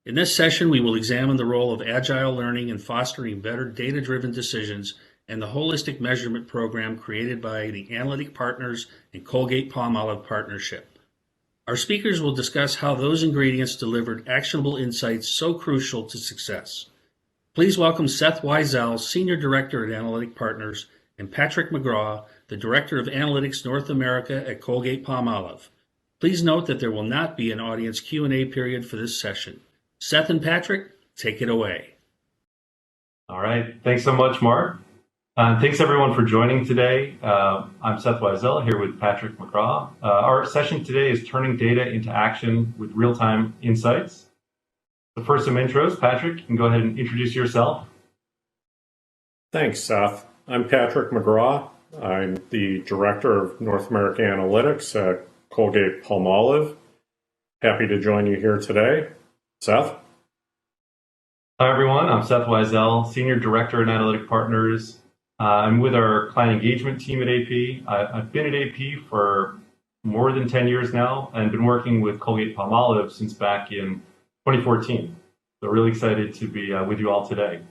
In this session, we will examine the role of Agile Learning in fostering better data-driven decisions and the holistic measurement program created by the Analytic Partners and Colgate-Palmolive Partnership. Our speakers will discuss how those ingredients delivered actionable insights so crucial to success. Please welcome Seth Weisel, Senior Director at Analytic Partners, and Patrick McGraw, the Director of Analytics North America at Colgate-Palmolive. Please note that there will not be an audience Q&A period for this session. Seth and Patrick, take it away. All right. Thanks so much, Mark. Thanks, everyone, for joining today. I'm Seth Weisel here with Patrick McGraw. Our session today is turning data into action with real-time insights. So first, some intros. Patrick, you can go ahead and introduce yourself. Thanks, Seth. I'm Patrick McGraw. I'm the Director of North America Analytics at Colgate-Palmolive. Happy to join you here today. Seth? Hi, everyone. I'm Seth Weisel, Senior Director at Analytic Partners. I'm with our client engagement team at AP. I've been at AP for more than 10 years now and been working with Colgate-Palmolive since back in 2014. So really excited to be with you all today.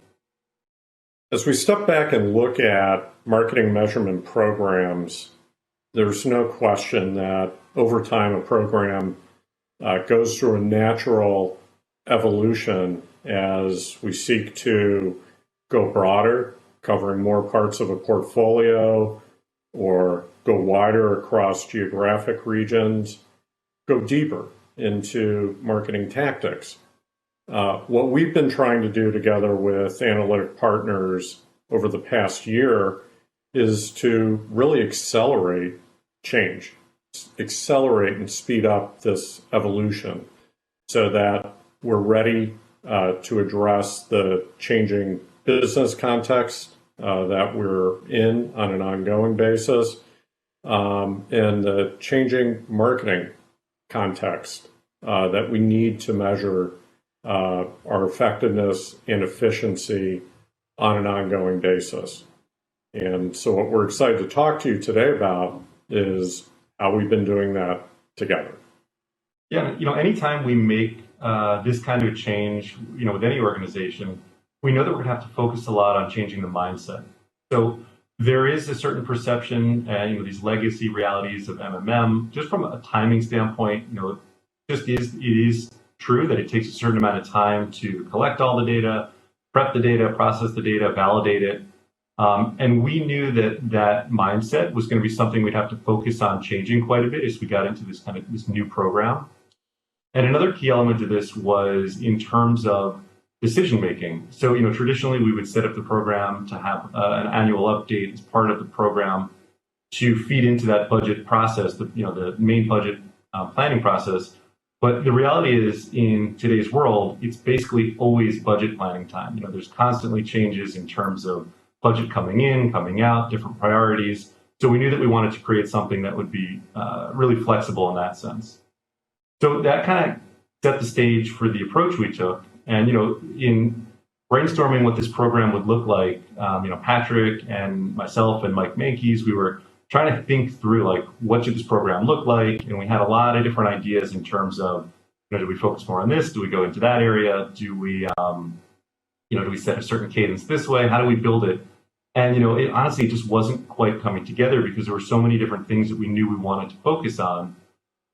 As we step back and look at marketing measurement programs, there's no question that over time a program goes through a natural evolution as we seek to go broader, covering more parts of a portfolio, or go wider across geographic regions, go deeper into marketing tactics. What we've been trying to do together with Analytic Partners over the past year is to really accelerate change, accelerate and speed up this evolution so that we're ready to address the changing business context that we're in on an ongoing basis and the changing marketing context that we need to measure our effectiveness and efficiency on an ongoing basis. And so what we're excited to talk to you today about is how we've been doing that together. Yeah, anytime we make this kind of a change, with any organization, we know that we're going to have to focus a lot on changing the mindset. So there is a certain perception and these legacy realities of MMM. Just from a timing standpoint, it is true that it takes a certain amount of time to collect all the data, prep the data, process the data, validate it. And we knew that mindset was going to be something we'd have to focus on changing quite a bit as we got into this new program. And another key element to this was in terms of decision making. So, traditionally we would set up the program to have an annual update as part of the program to feed into that budget process, the main budget planning process. But the reality is, in today's world, it's basically always budget planning time. There's constantly changes in terms of budget coming in, coming out, different priorities. So we knew that we wanted to create something that would be really flexible in that sense. So that kind of set the stage for the approach we took. And, in brainstorming what this program would look like, Patrick and myself and Mike Mankeys, we were trying to think through, what should this program look like? And we had a lot of different ideas in terms of, do we focus more on this? Do we go into that area? Do we, do we set a certain cadence this way? How do we build it? And, it honestly just wasn't quite coming together because there were so many different things that we knew we wanted to focus on.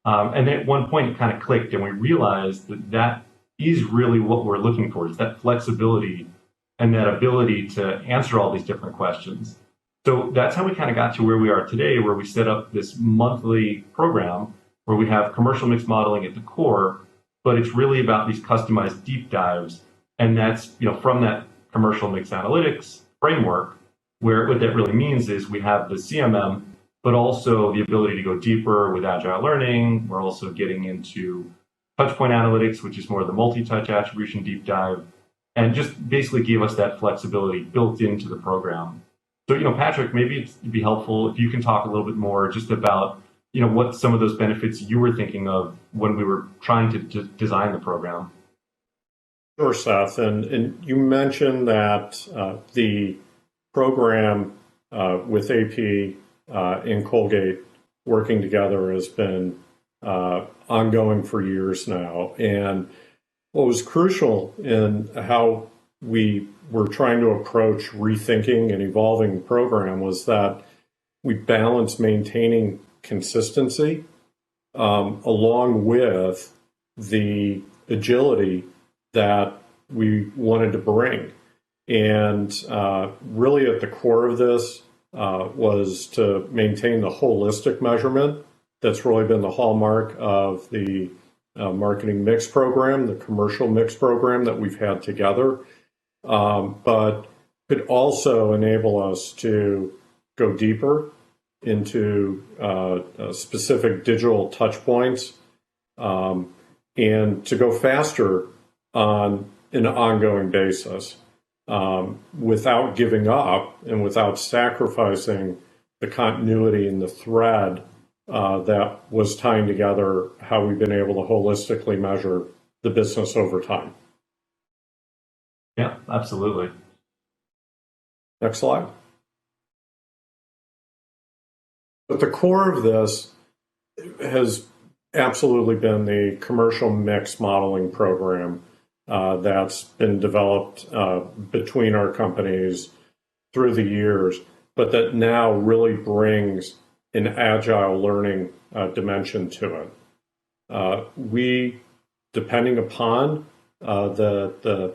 And then at one point it kind of clicked and we realized that is really what we're looking for. It's that flexibility and that ability to answer all these different questions. So that's how we kind of got to where we are today, where we set up this monthly program where we have commercial mix modeling at the core, but it's really about these customized deep dives. And that's, from that commercial mix analytics framework, where what that really means is we have the CMM, but also the ability to go deeper with Agile Learning. We're also getting into touchpoint analytics, which is more of the multi-touch attribution deep dive, and just basically give us that flexibility built into the program. So, Patrick, maybe it'd be helpful if you can talk a little bit more just about, what some of those benefits you were thinking of when we were trying to design the program. Sure, Seth. And you mentioned that the program with AP and Colgate working together has been ongoing for years now. And What was crucial in how we were trying to approach rethinking and evolving the program was that we balanced maintaining consistency along with the agility that we wanted to bring. And really at the core of this was to maintain the holistic measurement that's really been the hallmark of the marketing mix program, the commercial mix program that we've had together, but could also enable us to go deeper into specific digital touch points and to go faster on an ongoing basis without giving up and without sacrificing the continuity and the thread that was tying together how we've been able to holistically measure the business over time. Yeah, absolutely. Next slide. But the core of this has absolutely been the commercial mix modeling program that's been developed between our companies through the years, but that now really brings an agile learning dimension to it. We, depending upon the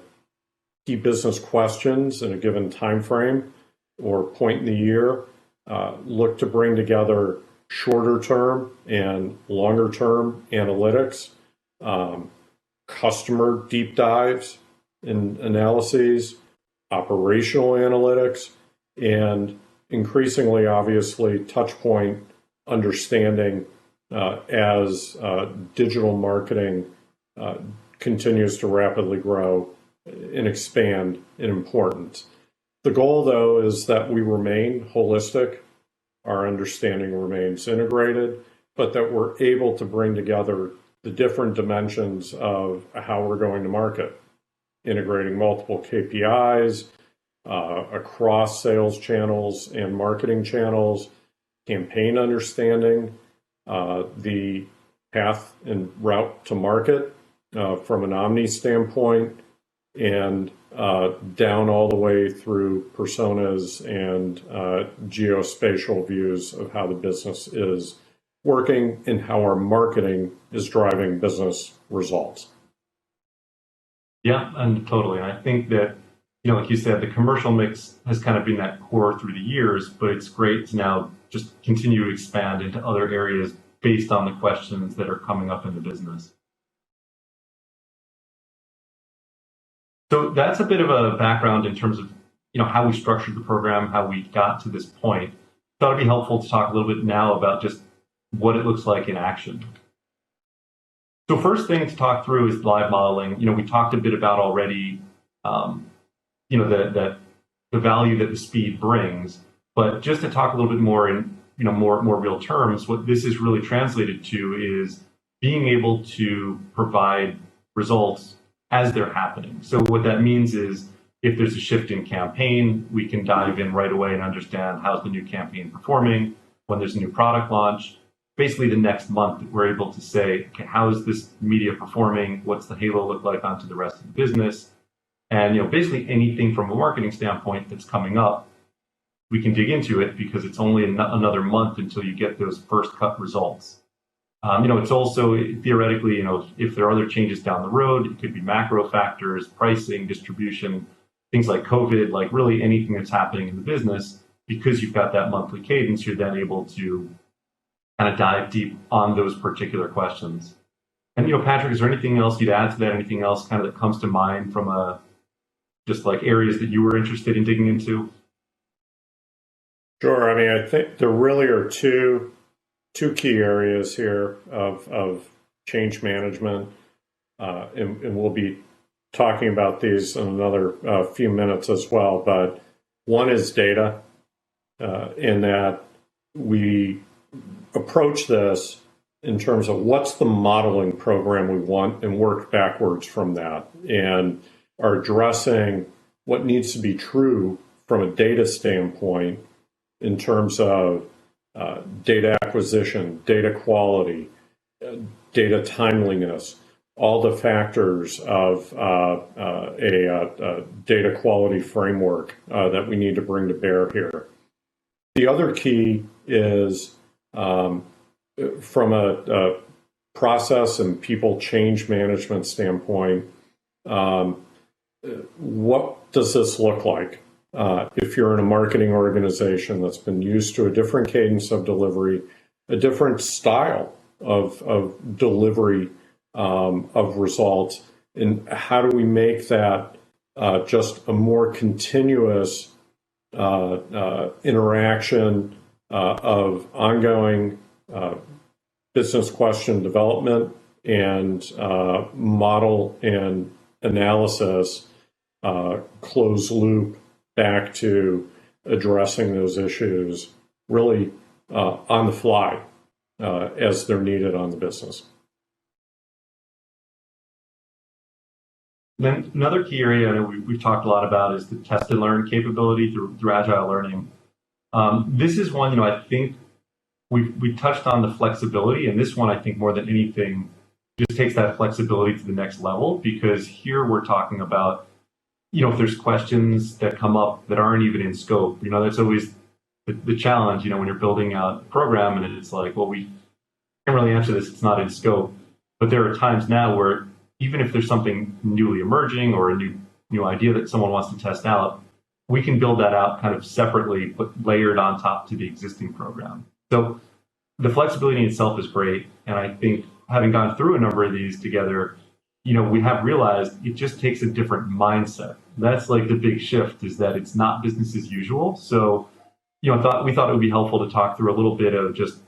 key business questions in a given time frame or point in the year, look to bring together shorter term and longer term analytics, customer deep dives and analyses, operational analytics, and increasingly, obviously, touch point understanding as digital marketing continues to rapidly grow and expand in importance. The goal, though, is that we remain holistic, our understanding remains integrated, but that we're able to bring together the different dimensions of how we're going to market, integrating multiple KPIs across sales channels and marketing channels, campaign understanding, the path and route to market from an omni standpoint, and down all the way through personas and geospatial views of how the business is working and how our marketing is driving business results. Yeah, and totally. And I think that, like you said, the commercial mix has kind of been that core through the years, but it's great to now just continue to expand into other areas based on the questions that are coming up in the business. So that's a bit of a background in terms of how we structured the program, how we got to this point. Thought it'd be helpful to talk a little bit now about just what it looks like in action. So first thing to talk through is live modeling. We talked a bit about already, the value that the speed brings. But just to talk a little bit more in more real terms, what this is really translated to is being able to provide results as they're happening. So what that means is if there's a shift in campaign, we can dive in right away and understand how's the new campaign performing. When there's a new product launch, basically the next month, we're able to say, okay, how is this media performing? What's the halo look like onto the rest of the business? And basically anything from a marketing standpoint that's coming up, we can dig into it because it's only another month until you get those first cut results. It's also theoretically, if there are other changes down the road, it could be macro factors, pricing, distribution, things like COVID, like really anything that's happening in the business. Because you've got that monthly cadence, you're then able to kind of dive deep on those particular questions. And Patrick, is there anything else you'd add to that? Anything else kind of that comes to mind from just like areas that you were interested in digging into? Sure. I mean, I think there really are two key areas here of change management, and we'll be talking about these in another few minutes as well. But one is data, in that we approach this in terms of what's the modeling program we want and work backwards from that, and are addressing what needs to be true from a data standpoint in terms of data acquisition, data quality, data timeliness, all the factors of a data quality framework that we need to bring to bear here. The other key is from a process and people change management standpoint, what does this look like? If you're in a marketing organization that's been used to a different cadence of delivery, a different style of delivery of results, and how do we make that just a more continuous interaction of ongoing business question development and model and analysis, closed loop back to addressing those issues really on the fly as they're needed on the business. Then another key area I know we've talked a lot about is the test and learn capability through Agile Learning. This is one, I think we touched on the flexibility, and this one, I think more than anything, just takes that flexibility to the next level, because here we're talking about, if there's questions that come up that aren't even in scope, that's always the challenge, when you're building out a program and it's like, well, we can't really answer this, it's not in scope. But there are times now where even if there's something newly emerging or a new idea that someone wants to test out, we can build that out kind of separately, but layered on top to the existing program. So the flexibility in itself is great. And I think having gone through a number of these together, we have realized it just takes a different mindset. That's like the big shift, is that it's not business as usual. So, we thought it would be helpful to talk through a little bit of just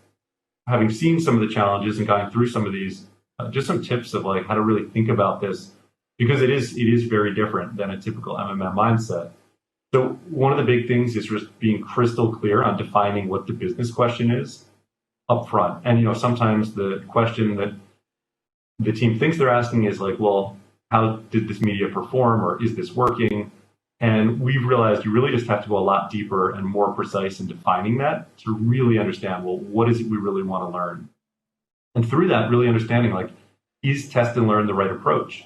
having seen some of the challenges and going through some of these, just some tips of like how to really think about this, because it is very different than a typical MMM mindset. So one of the big things is just being crystal clear on defining what the business question is up front. And, sometimes the question that the team thinks they're asking is like, well, how did this media perform, or is this working? And we've realized you really just have to go a lot deeper and more precise in defining that to really understand, well, what is it we really want to learn? And through that, really understanding, like, is test and learn the right approach?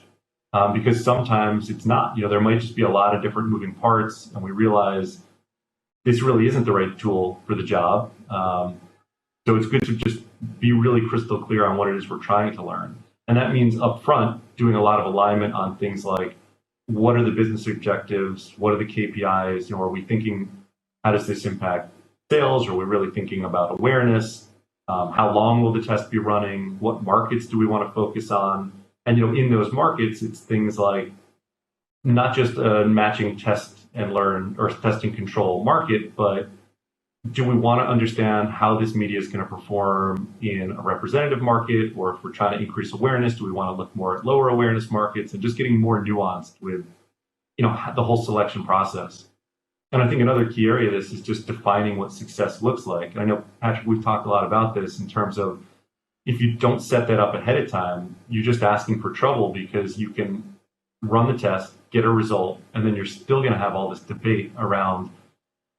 Because sometimes it's not. There might just be a lot of different moving parts, and we realize this really isn't the right tool for the job. So it's good to just be really crystal clear on what it is we're trying to learn. And that means upfront doing a lot of alignment on things like, what are the business objectives? What are the KPIs? Are we thinking, how does this impact sales? Are we really thinking about awareness? How long will the test be running? What markets do we want to focus on? And, in those markets, it's things like not just a matching test and learn or test and control market, but do we want to understand how this media is going to perform in a representative market? Or if we're trying to increase awareness, do we want to look more at lower awareness markets, and just getting more nuanced with, the whole selection process? And I think another key area of this is just defining what success looks like. And I know, Patrick, we've talked a lot about this in terms of, if you don't set that up ahead of time, you're just asking for trouble, because you can run the test, get a result, and then you're still going to have all this debate around,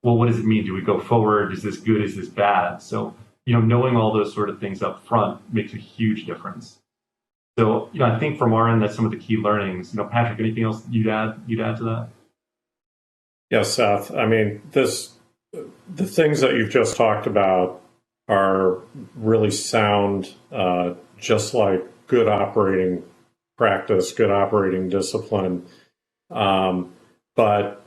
well, what does it mean? Do we go forward? Is this good? Is this bad? So, knowing all those sort of things up front makes a huge difference. So, I think from our end, that's some of the key learnings. Patrick, anything else you'd add to that? Yes, Seth. I mean, the things that you've just talked about are really sound, just like good operating practice, good operating discipline. But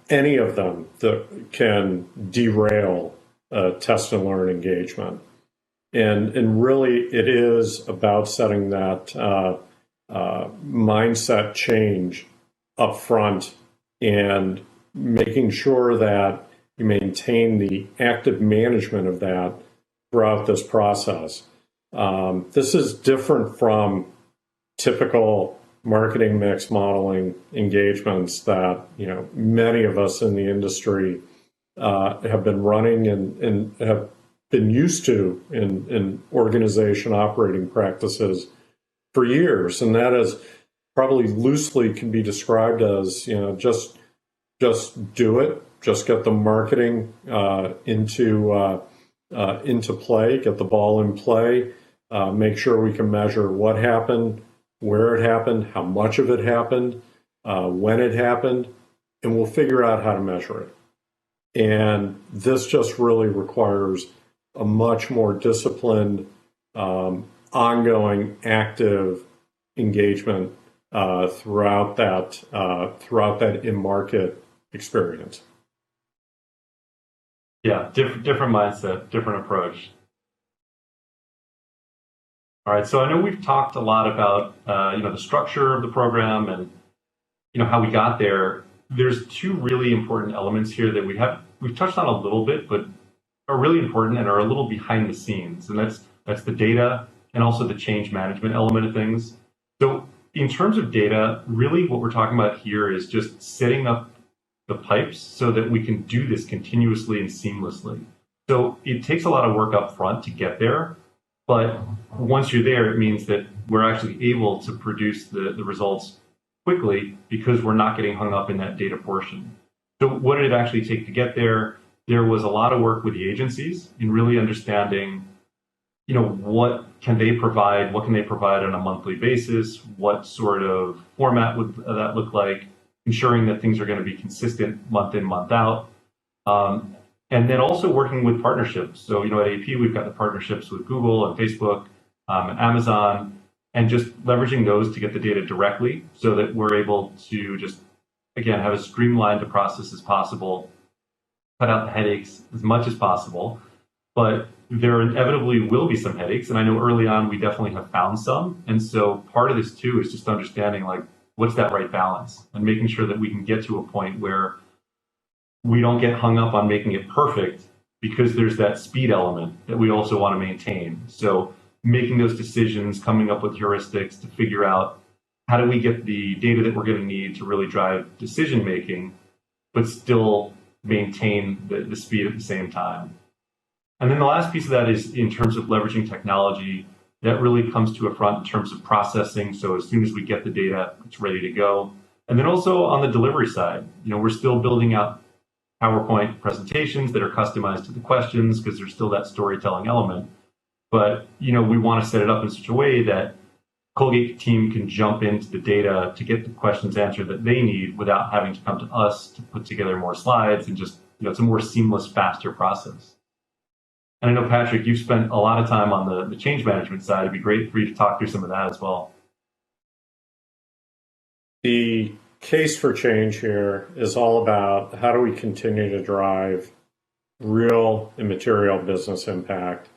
any of them that can derail test and learn engagement. And really, it is about setting that mindset change up front and making sure that you maintain the active management of that throughout this process. This is different from typical marketing mix modeling engagements that many of us in the industry have been running and have been used to in organization operating practices for years. And that is probably loosely can be described as, just do it, just get the marketing into play, get the ball in play, make sure we can measure what happened, where it happened, how much of it happened, when it happened, and we'll figure out how to measure it. And this just really requires a much more disciplined, ongoing, active engagement throughout that in-market experience. Yeah, different mindset, different approach. All right, so I know we've talked a lot about the structure of the program and how we got there. There's two really important elements here that we've touched on a little bit, but are really important and are a little behind the scenes, and that's the data and also the change management element of things. So in terms of data, really what we're talking about here is just setting up the pipes so that we can do this continuously and seamlessly. So it takes a lot of work up front to get there, but once you're there, it means that we're actually able to produce the results quickly because we're not getting hung up in that data portion. So what did it actually take to get there? There was a lot of work with the agencies in really understanding, what can they provide on a monthly basis? What sort of format would that look like? Ensuring that things are going to be consistent month in, month out. And then also working with partnerships. So, at AP, we've got the partnerships with Google and Facebook and Amazon, and just leveraging those to get the data directly so that we're able to just, again, have as streamlined a process as possible, cut out the headaches as much as possible. But there inevitably will be some headaches. And I know early on, we definitely have found some. And so part of this too is just understanding what's that right balance and making sure that we can get to a point where we don't get hung up on making it perfect because there's that speed element that we also want to maintain. So making those decisions, coming up with heuristics to figure out how do we get the data that we're going to need to really drive decision making, but still maintain the speed at the same time. And then the last piece of that is in terms of leveraging technology, that really comes to a front in terms of processing. So as soon as we get the data, it's ready to go. And then also on the delivery side, we're still building out PowerPoint presentations that are customized to the questions because there's still that storytelling element. But, we want to set it up in such a way that Colgate team can jump into the data to get the questions answered that they need without having to come to us to put together more slides and just, it's a more seamless, faster process. And I know, Patrick, you've spent a lot of time on the change management side. It'd be great for you to talk through some of that as well. The case for change here is all about how do we continue to drive real and material business impact?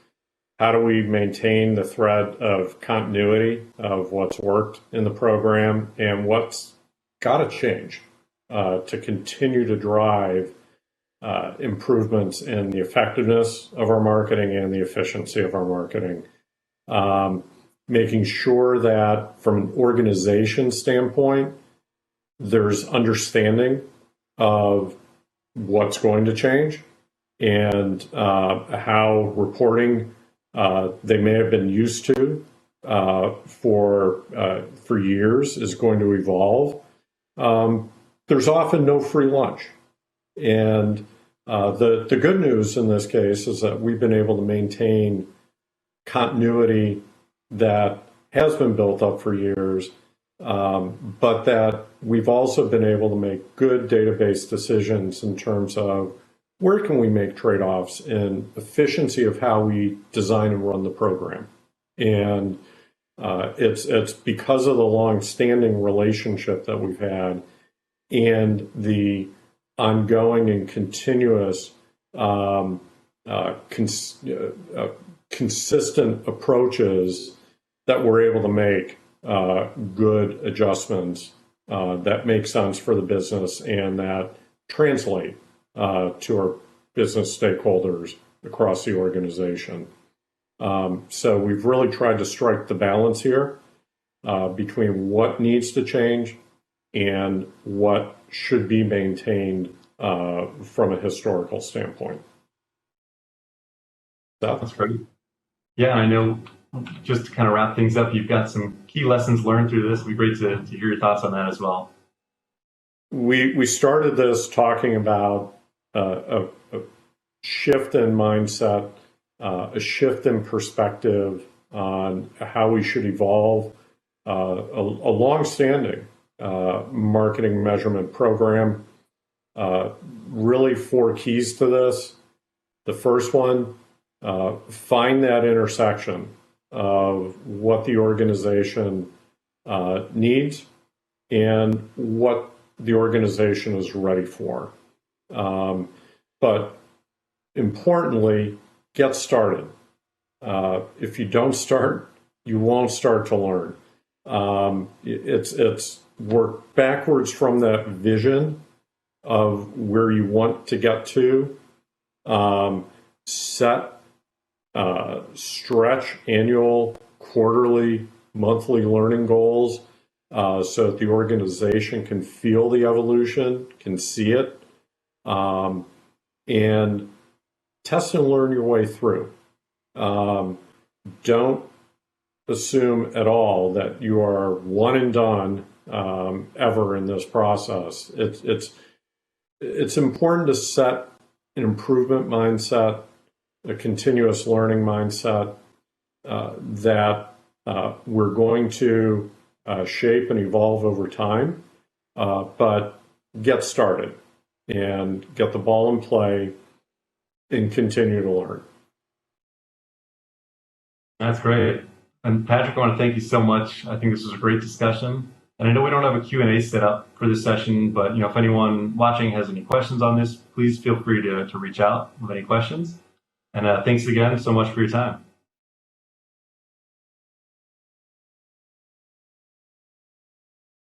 How do we maintain the thread of continuity of what's worked in the program and what's got to change to continue to drive improvements in the effectiveness of our marketing and the efficiency of our marketing. Making sure that from an organization standpoint, there's understanding of what's going to change and how reporting they may have been used to for years is going to evolve. There's often no free lunch. And the good news in this case is that we've been able to maintain continuity that has been built up for years, but that we've also been able to make good database decisions in terms of where can we make trade-offs in efficiency of how we design and run the program. And it's because of the long-standing relationship that we've had and the ongoing and continuous consistent approaches that we're able to make good adjustments that make sense for the business and that translate to our business stakeholders across the organization. So we've really tried to strike the balance here between what needs to change and what should be maintained from a historical standpoint. That's great. Yeah, I know, just to kind of wrap things up, you've got some key lessons learned through this. It'd be great to hear your thoughts on that as well. We started this talking about a shift in mindset, a shift in perspective on how we should evolve a long-standing marketing measurement program. Really 4 keys to this. The first one, find that intersection of what the organization needs and what the organization is ready for. But importantly, get started. If you don't start, you won't start to learn. It's work backwards from that vision of where you want to get to. Set stretch annual, quarterly, monthly learning goals so that the organization can feel the evolution, can see it, and test and learn your way through. Don't assume at all that you are one and done ever in this process. It's important to set an improvement mindset, a continuous learning mindset that we're going to shape and evolve over time, but get started and get the ball in play and continue to learn. That's great. And Patrick, I want to thank you so much. I think this was a great discussion. And I know we don't have a Q&A set up for this session, but if anyone watching has any questions on this, please feel free to reach out with any questions. And thanks again so much for your time.